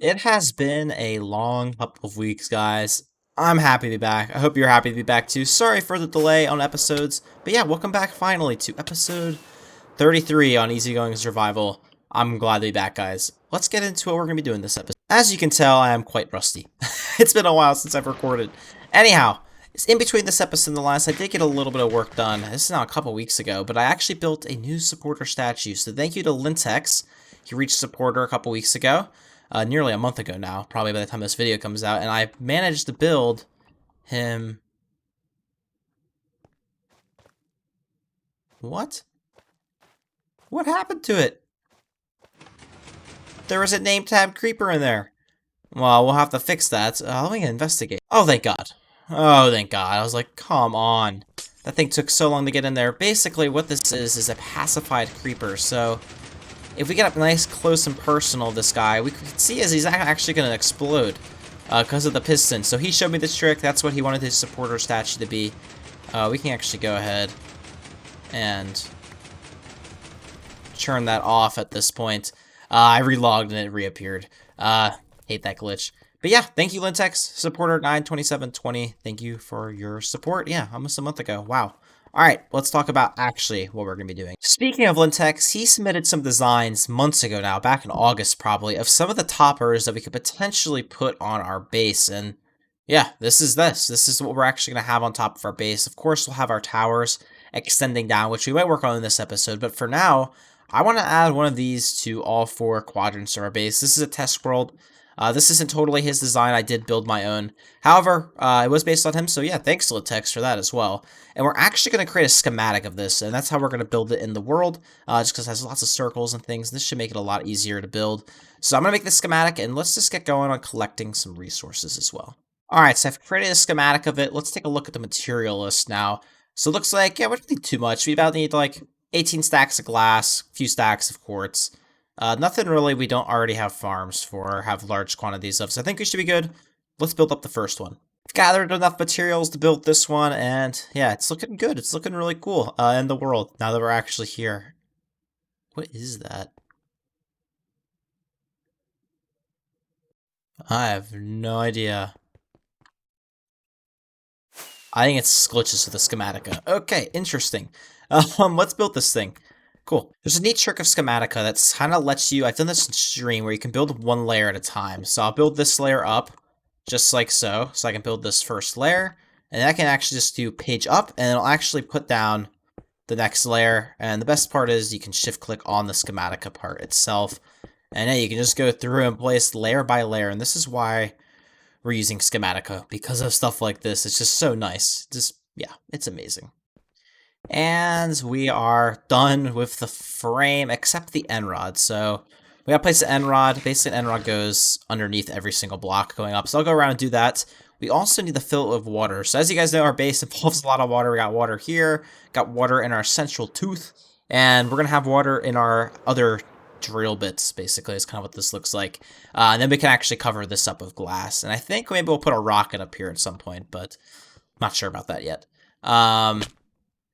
It has been a long couple of weeks, guys. I'm happy to be back. I hope you're happy to be back too. Sorry for the delay on episodes, but yeah, welcome back finally to episode 33 on Easygoing Survival. I'm glad to be back, guys. Let's get into what we're going to be doing this episode. As you can tell, I am quite rusty. It's been a while since I've recorded. Anyhow, in between this episode and the last, I did get a little bit of work done. This is now a couple weeks ago, but I actually built a new supporter statue. So thank you to Lintex. He reached supporter a couple weeks ago. Nearly a month ago now, probably by the time this video comes out, and I managed to build him... What? What happened to it? There was a name tab creeper in there. Well, we'll have to fix that. Let me investigate. Oh, thank God. Oh, thank God. I was like, come on. That thing took so long to get in there. Basically, what this is a pacified creeper, so... If we get up nice, close, and personal of this guy, we can see as he's actually going to explode because of the piston. So he showed me this trick. That's what he wanted his supporter statue to be. We can actually go ahead and turn that off at this point. I relogged and it reappeared. Hate that glitch. But yeah, thank you, Lintex, supporter 92720. Thank you for your support. Yeah, almost a month ago. Wow. Alright, let's talk about actually what we're going to be doing. Speaking of Lintex, he submitted some designs months ago now, back in August probably, of some of the toppers that we could potentially put on our base. And yeah, this is what we're actually going to have on top of our base. Of course, we'll have our towers extending down, which we might work on in this episode. But for now, I want to add one of these to all 4 quadrants of our base. This is a test world. This isn't totally his design. I did build my own. However, it was based on him, so yeah, thanks to Lintex for that as well. And we're actually going to create a schematic of this, and that's how we're going to build it in the world, just because it has lots of circles and things. This should make it a lot easier to build. So I'm going to make this schematic, and let's just get going on collecting some resources as well. Alright, so I've created a schematic of it. Let's take a look at the material list now. So it looks like, yeah, we don't need too much. We about need like 18 stacks of glass, a few stacks of quartz. Nothing really we don't already have farms for or have large quantities of, so I think we should be good. Let's build up the first one. I've gathered enough materials to build this one, and yeah, it's looking good. It's looking really cool in the world now that we're actually here. What is that? I have no idea. I think it's glitches with the Schematica. Okay, interesting. Let's build this thing. Cool. There's a neat trick of Schematica that's kind of lets you, I've done this in stream, where you can build one layer at a time. So I'll build this layer up, just like so. So I can build this first layer, and then I can actually just do page up, and it'll actually put down the next layer. And the best part is you can shift-click on the Schematica part itself. And then you can just go through and place layer by layer, and this is why we're using Schematica, because of stuff like this. It's just so nice. Just, yeah, it's amazing. And we are done with the frame, except the end rod. So we gotta place the end rod. Basically, an end rod goes underneath every single block going up. So I'll go around and do that. We also need to fill it with water. So as you guys know, our base involves a lot of water. We got water here, got water in our central tooth, and we're gonna have water in our other drill bits, basically, is kind of what this looks like. And then we can actually cover this up with glass. And I think maybe we'll put a rocket up here at some point, but I'm not sure about that yet.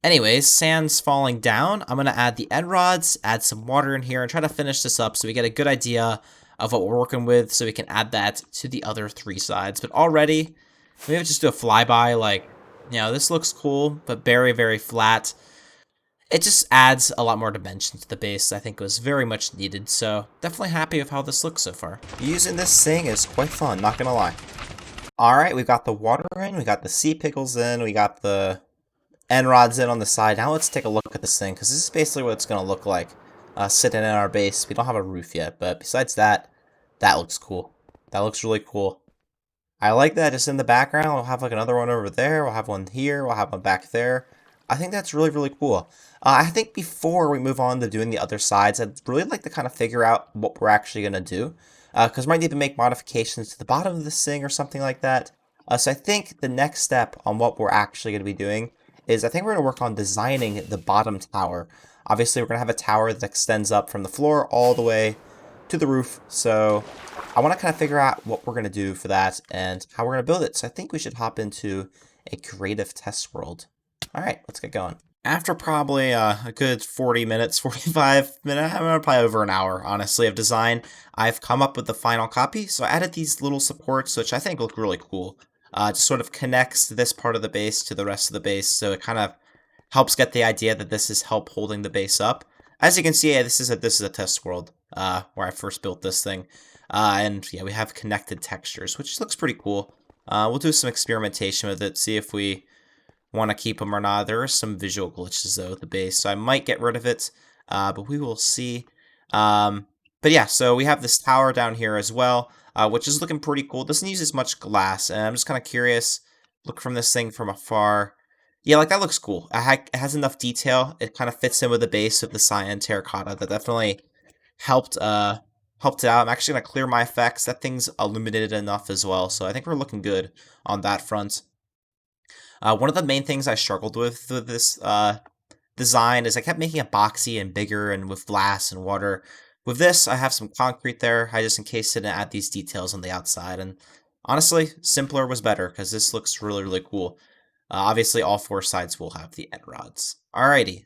Anyways, sand's falling down. I'm going to add the end rods, add some water in here, and try to finish this up so we get a good idea of what we're working with so we can add that to the other 3 sides. But already, maybe just do a flyby, like, you know, this looks cool, but very, very flat. It just adds a lot more dimension to the base. I think it was very much needed, so definitely happy with how this looks so far. Using this thing is quite fun, not gonna lie. Alright, we got the water in, we got the sea pickles in, we got the end rods in on the side. Now let's take a look at this thing, because this is basically what it's going to look like sitting in our base. We don't have a roof yet, but besides that, that looks cool. That looks really cool. I like that just in the background. We'll have like another one over there. We'll have one here. We'll have one back there. I think that's really, really cool. I think before we move on to doing the other sides, I'd really like to kind of figure out what we're actually going to do, because we might need to make modifications to the bottom of this thing or something like that. So I think the next step on what we're actually going to be doing is I think we're going to work on designing the bottom tower. Obviously, we're going to have a tower that extends up from the floor all the way to the roof. So I want to kind of figure out what we're going to do for that and how we're going to build it. So I think we should hop into a creative test world. All right, let's get going. After probably a good 40 minutes, 45 minutes, probably over an hour, honestly, of design, I've come up with the final copy. So I added these little supports, which I think look really cool. Just sort of connects this part of the base to the rest of the base, so it kind of helps get the idea that this is help holding the base up. As you can see, yeah, this is a test world where I first built this thing, and yeah, we have connected textures, which looks pretty cool. We'll do some experimentation with it, see if we want to keep them or not. There are some visual glitches though with the base, so I might get rid of it, but we will see. But yeah, so we have this tower down here as well, which is looking pretty cool. It doesn't use as much glass, and I'm just kind of curious. Look from this thing from afar. Yeah, like that looks cool. It has enough detail. It kind of fits in with the base of the cyan terracotta. That definitely helped helped it out. I'm actually gonna clear my effects. That thing's illuminated enough as well, so I think we're looking good on that front. One of the main things I struggled with this design is I kept making it boxy and bigger and with glass and water. With this, I have some concrete there. I just encased it and add these details on the outside. And honestly, simpler was better because this looks really, really cool. Obviously, all four sides will have the end rods. Alrighty,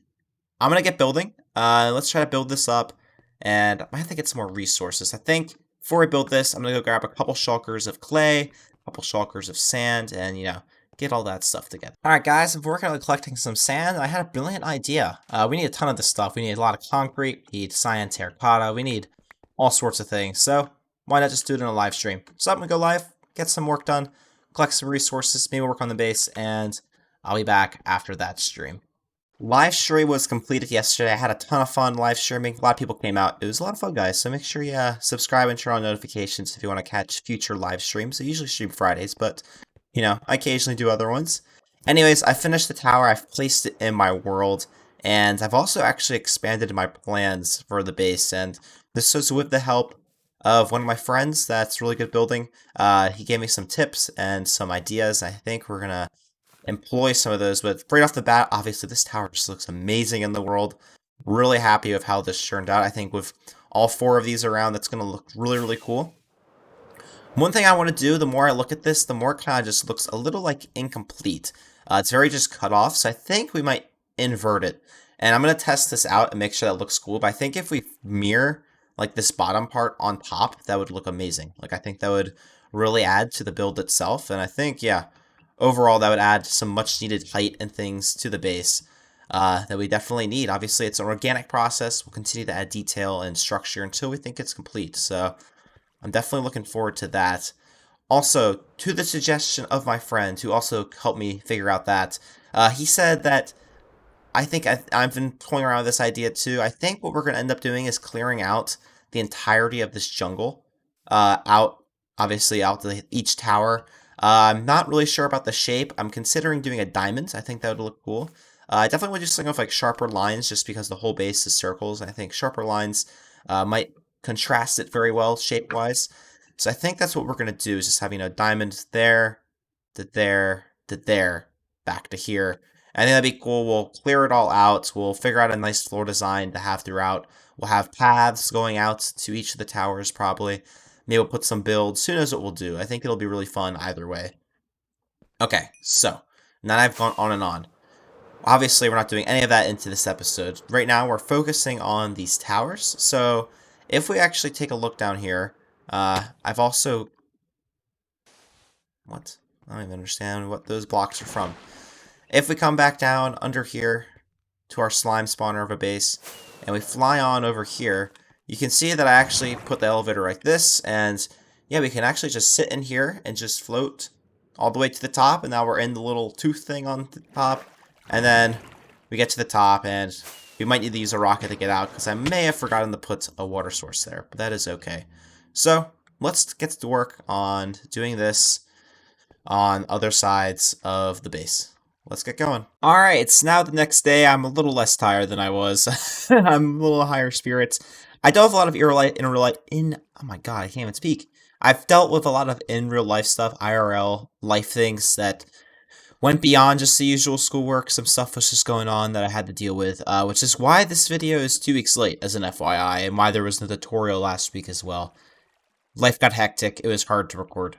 I'm gonna get building. Let's try to build this up, and I might have to get some more resources. I think before I build this, I'm gonna go grab a couple shulkers of clay, a couple shulkers of sand, and get all that stuff together. All right, guys, I'm working on collecting some sand. I had a brilliant idea. We need a ton of this stuff. We need a lot of concrete. We need cyan terracotta. We need all sorts of things. So why not just do it in a live stream? So I'm gonna go live, get some work done, collect some resources, maybe work on the base, and I'll be back after that stream. Live stream was completed yesterday. I had a ton of fun live streaming. A lot of people came out. It was a lot of fun, guys. So make sure you subscribe and turn on notifications if you want to catch future live streams. I usually stream Fridays, but I occasionally do other ones. Anyways, I finished the tower. I've placed it in my world, and I've also actually expanded my plans for the base. And this was with the help of one of my friends that's really good building. He gave me some tips and some ideas. I think we're gonna employ some of those, but right off the bat, obviously this tower just looks amazing in the world. Really happy with how this turned out. I think with all four of these around, that's going to look really, really cool. One thing I want to do, the more I look at this, the more it kind of just looks a little like incomplete. It's very just cut off, so I think we might invert it. And I'm going to test this out and make sure that looks cool, but I think if we mirror like this bottom part on top, that would look amazing. Like I think that would really add to the build itself, and I think, yeah, overall, that would add some much needed height and things to the base that we definitely need. Obviously, it's an organic process. We'll continue to add detail and structure until we think it's complete. So I'm definitely looking forward to that. Also, to the suggestion of my friend who also helped me figure out that, he said that I think I've been toying around with this idea too. I think what we're going to end up doing is clearing out the entirety of this jungle, obviously out to each tower. I'm not really sure about the shape. I'm considering doing a diamond. I think that would look cool. I definitely would just think of like sharper lines just because the whole base is circles. I think sharper lines might contrast it very well shape-wise. So I think that's what we're going to do is just having a diamond there, to there, to there, back to here. I think that'd be cool. We'll clear it all out. We'll figure out a nice floor design to have throughout. We'll have paths going out to each of the towers probably. Maybe we'll put some builds. Who knows what we'll do. I think it'll be really fun either way. Okay, so now I've gone on and on. Obviously, we're not doing any of that into this episode. Right now, we're focusing on these towers. So if we actually take a look down here, I've also... What? I don't even understand what those blocks are from. If we come back down under here to our slime spawner of a base, and we fly on over here, you can see that I actually put the elevator like this, and yeah, we can actually just sit in here and just float all the way to the top, and now we're in the little tooth thing on the top, and then we get to the top, and we might need to use a rocket to get out, because I may have forgotten to put a water source there, but that is okay. So, let's get to work on doing this on other sides of the base. Let's get going. Alright, it's now the next day. I'm a little less tired than I was. I'm a little higher spirits. I dealt with a lot of oh my god, I can't even speak. I've dealt with a lot of in real life stuff, IRL life things that went beyond just the usual schoolwork. Some stuff was just going on that I had to deal with, which is why this video is 2 weeks late as an FYI, and why there was no tutorial last week as well. Life got hectic. It was hard to record.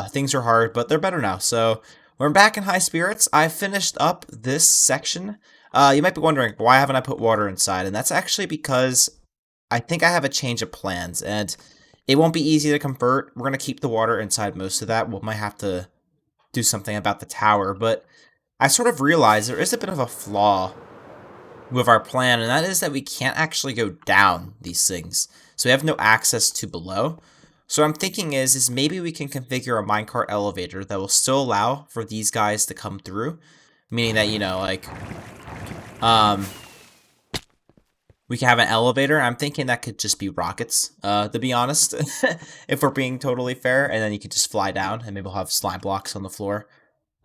Things are hard, but they're better now. So we're back in high spirits. I finished up this section. You might be wondering, why haven't I put water inside? And that's actually because I think I have a change of plans, and it won't be easy to convert. We're going to keep the water inside most of that. We might have to do something about the tower, but I sort of realized there is a bit of a flaw with our plan, and that is that we can't actually go down these things. So we have no access to below. So what I'm thinking is maybe we can configure a minecart elevator that will still allow for these guys to come through. Meaning that, like, um, we can have an elevator. I'm thinking that could just be rockets, to be honest, if we're being totally fair. And then you could just fly down, and maybe we'll have slime blocks on the floor.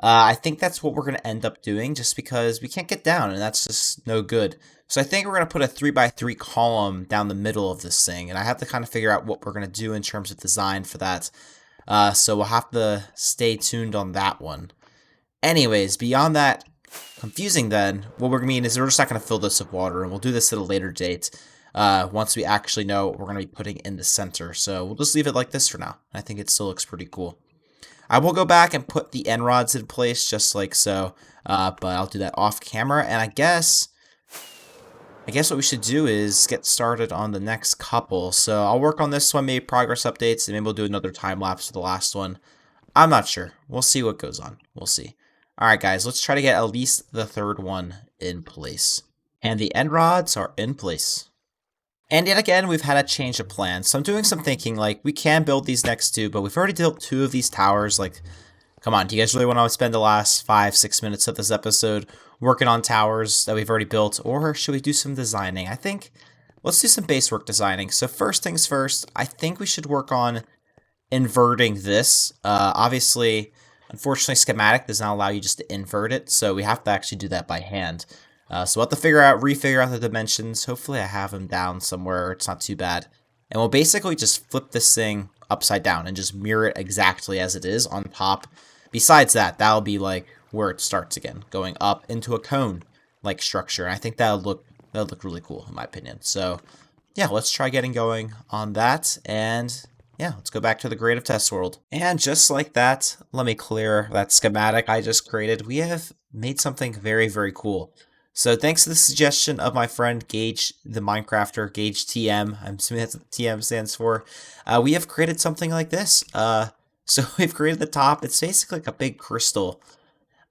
I think that's what we're going to end up doing, just because we can't get down, and that's just no good. So I think we're going to put a 3x3 column down the middle of this thing, and I have to kind of figure out what we're going to do in terms of design for that. So we'll have to stay tuned on that one. Anyways, beyond that, confusing then, what we're going to mean is we're just not going to fill this with water, and we'll do this at a later date, once we actually know what we're going to be putting in the center. So we'll just leave it like this for now. I think it still looks pretty cool. I will go back and put the end rods in place just like so, but I'll do that off camera. And I guess what we should do is get started on the next couple. So I'll work on this one, maybe progress updates, and maybe we'll do another time lapse for the last one. I'm not sure. We'll see what goes on. We'll see. All right, guys, let's try to get at least the third one in place. And the end rods are in place. And yet again, we've had a change of plans. So I'm doing some thinking, like, we can build these next two, but we've already built 2 of these towers. Like, come on, do you guys really want to spend the last 5-6 minutes of this episode working on towers that we've already built? Or should we do some designing? I think, let's do some base work designing. So first things first, I think we should work on inverting this. Obviously, unfortunately, schematic does not allow you just to invert it, so we have to actually do that by hand. So we'll have to refigure out the dimensions. Hopefully I have them down somewhere. It's not too bad. And we'll basically just flip this thing upside down and just mirror it exactly as it is on top. Besides that, that'll be like where it starts again, going up into a cone-like structure. And I think that'll look really cool in my opinion. So yeah, let's try getting going on that. And yeah, let's go back to the creative test world. And just like that, let me clear that schematic I just created. We have made something very, very cool. So thanks to the suggestion of my friend Gage, the Minecrafter, Gage TM, I'm assuming that's what TM stands for, we have created something like this. So we've created the top. It's basically like a big crystal.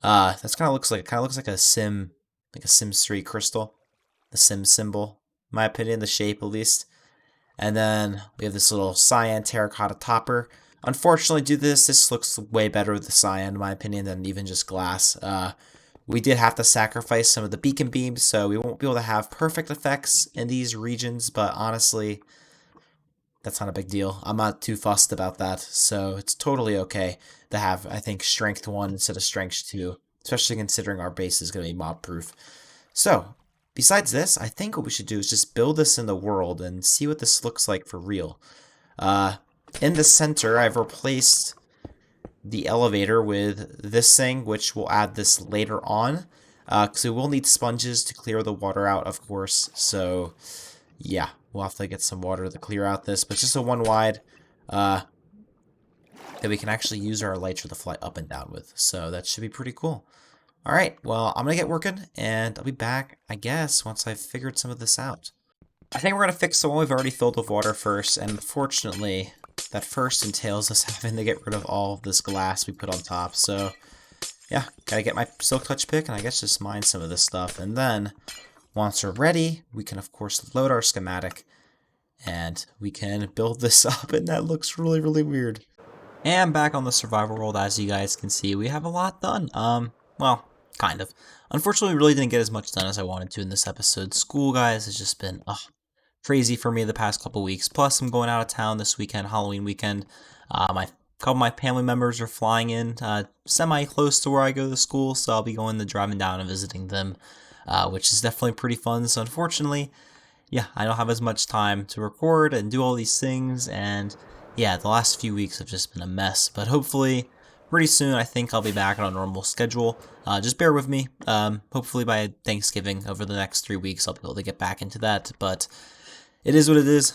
That's kind of looks like a Sims 3 crystal, the Sim symbol, in my opinion, the shape at least. And then we have this little cyan terracotta topper. Unfortunately, due to this looks way better with the cyan, in my opinion, than even just glass. We did have to sacrifice some of the beacon beams, so we won't be able to have perfect effects in these regions, but honestly, that's not a big deal. I'm not too fussed about that, so it's totally okay to have, I think, strength 1 instead of strength 2, especially considering our base is going to be mob-proof. So, besides this, I think what we should do is just build this in the world and see what this looks like for real. In the center, I've replaced the elevator with this thing, which we'll add this later on, because we will need sponges to clear the water out, of course. So yeah, we'll have to get some water to clear out this, but just a 1 wide that we can actually use our elytra to fly up and down with. So that should be pretty cool. All right, well, I'm gonna get working, and I'll be back, I guess, once I've figured some of this out. I think we're gonna fix the one we've already filled with water first, and unfortunately, that first entails us having to get rid of all of this glass we put on top. So yeah, gotta get my silk touch pick and I guess just mine some of this stuff. And then once we're ready, we can of course load our schematic and we can build this up, and that looks really, really weird. And back on the survival world, as you guys can see, we have a lot done. Well, kind of. Unfortunately, we really didn't get as much done as I wanted to in this episode. School, guys, has just been crazy for me the past couple weeks. Plus, I'm going out of town this weekend, Halloween weekend. Couple of my family members are flying in semi-close to where I go to school, so I'll be driving down and visiting them, which is definitely pretty fun. So unfortunately, yeah, I don't have as much time to record and do all these things, and yeah, the last few weeks have just been a mess. But hopefully, pretty soon, I think I'll be back on a normal schedule. Just bear with me. Hopefully by Thanksgiving, over the next 3 weeks, I'll be able to get back into that, but it is what it is.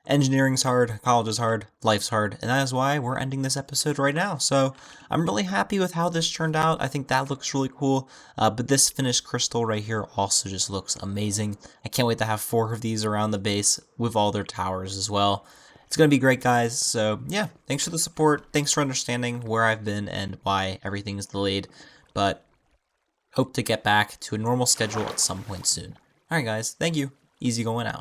engineering's hard, college is hard, life's hard, and that is why we're ending this episode right now. So I'm really happy with how this turned out. I think that looks really cool. But this finished crystal right here also just looks amazing. I can't wait to have 4 of these around the base with all their towers as well. It's going to be great, guys. So yeah, thanks for the support. Thanks for understanding where I've been and why everything is delayed. But hope to get back to a normal schedule at some point soon. Alright guys, thank you. Easy going out.